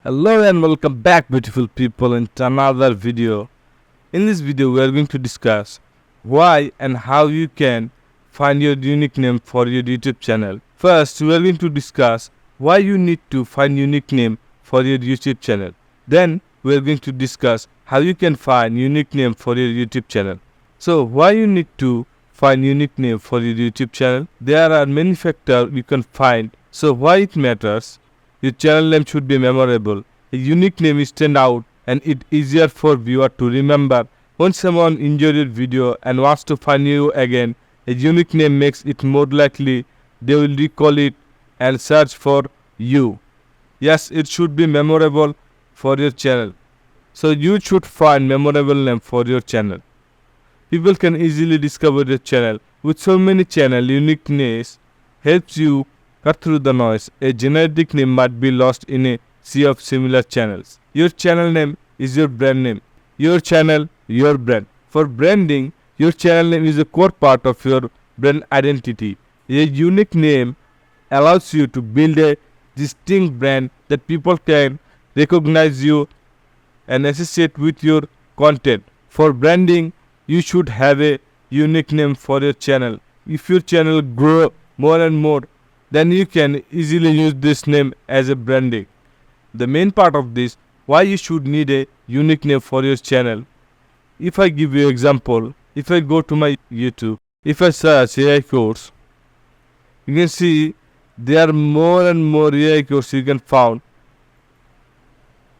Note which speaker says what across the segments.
Speaker 1: Hello and welcome back, beautiful people, into another video. In this video we are going to discuss why and how you can find your unique name for your YouTube channel. First, we are going to discuss why you need to find unique name for your YouTube channel. Then we are going to discuss how you can find unique name for your YouTube channel. So why you need to find unique name for your YouTube channel? There are many factors you can find. So why it matters? Your channel name should be memorable. A unique name is stand out and it easier for viewer to remember. When someone enjoyed your video and wants to find you again, a unique name makes it more likely they will recall it and search for you. Yes, it should be memorable for your channel. So you should find memorable name for your channel. People can easily discover your channel. With so many channel, uniqueness helps you cut through the noise. A generic name might be lost in a sea of similar channels. Your channel name is your brand name. Your channel, your brand. For branding, your channel name is a core part of your brand identity. A unique name allows you to build a distinct brand that people can recognize you and associate with your content. For branding, you should have a unique name for your channel. If your channel grow more and more, then you can easily use this name as a branding. The main part of this, why you should need a unique name for your channel. If I give you example, if I go to my YouTube, if I search AI course, you can see there are more and more AI courses you can find.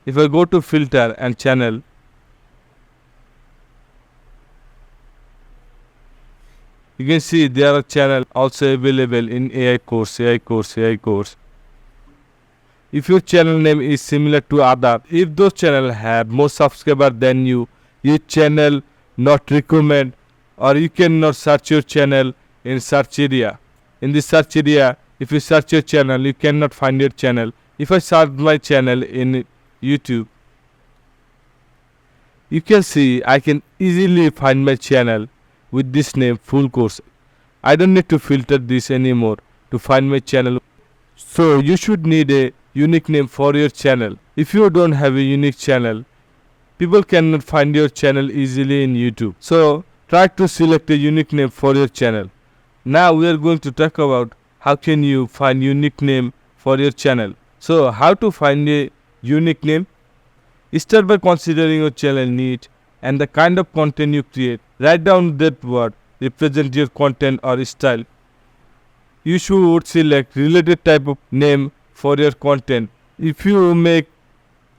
Speaker 1: If I go to filter and channel, you can see there are channels also available in AI course. If your channel name is similar to other, if those channels have more subscribers than you, your channel not recommend, or you cannot search your channel in search area. In this search area, if you search your channel, you cannot find your channel. If I search my channel in YouTube, you can see I can easily find my channel with this name, full course. I don't need to filter this anymore to find my channel. So you should need a unique name for your channel. If you don't have a unique channel, people cannot find your channel easily in YouTube. So try to select a unique name for your channel. Now we are going to talk about how can you find unique name for your channel. So how to find a unique name? Start by considering your channel need and the kind of content you create. Write down that word represent your content or style. You should select related type of name for your content. If you make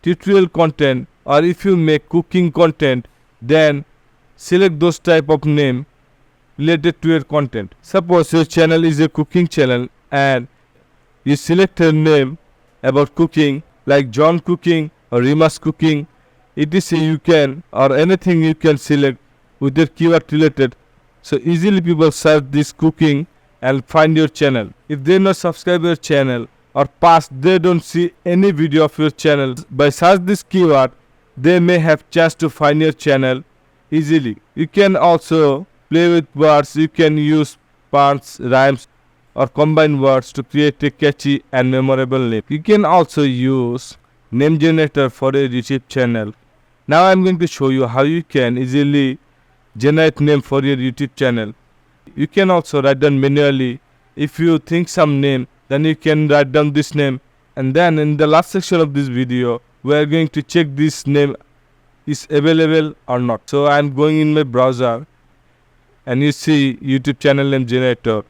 Speaker 1: tutorial content or if you make cooking content, then select those type of name related to your content. Suppose your channel is a cooking channel and you select a name about cooking like John Cooking or Rima's Cooking. It is you can or anything you can select with your keyword related. So easily people search this cooking and find your channel. If they not subscribe your channel or past they don't see any video of your channel, by search this keyword they may have chance to find your channel easily. You can also play with words. You can use puns, rhymes or combine words to create a catchy and memorable name. You can also use name generator for a YouTube channel. Now I am going to show you how you can easily generate name for your YouTube channel. You can also write down manually. If you think some name, then you can write down this name, and then in the last section of this video we are going to check this name is available or not. So I am going in my browser and you see YouTube channel name generator.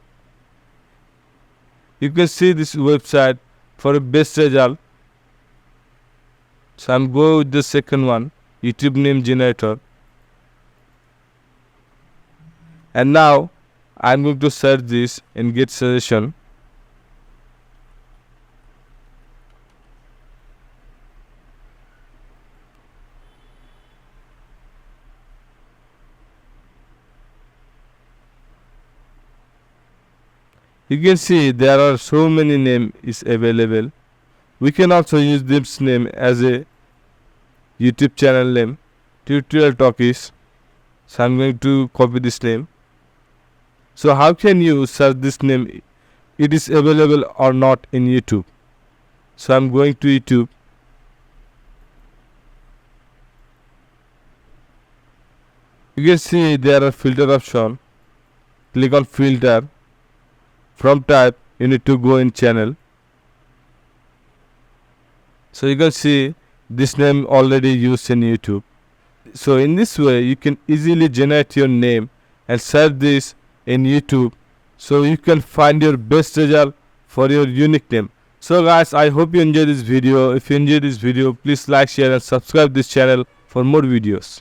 Speaker 1: You can see this website for a best result. So I'm going with the second one, YouTube name generator. And now I'm going to search this and get suggestion. You can see there are so many names is available. We can also use this name as a YouTube channel name, tutorial talkies. So I'm going to copy this name. So how can you search this name? It is available or not in YouTube. So I'm going to YouTube You can see there are filter option. Click on filter. From type you need to go in channel. So you can see this name already used in YouTube. So in this way you can easily generate your name and search this in YouTube, so you can find your best result for your unique name. So guys, I hope you enjoyed this video. If you enjoyed this video, please like, share and subscribe this channel for more videos.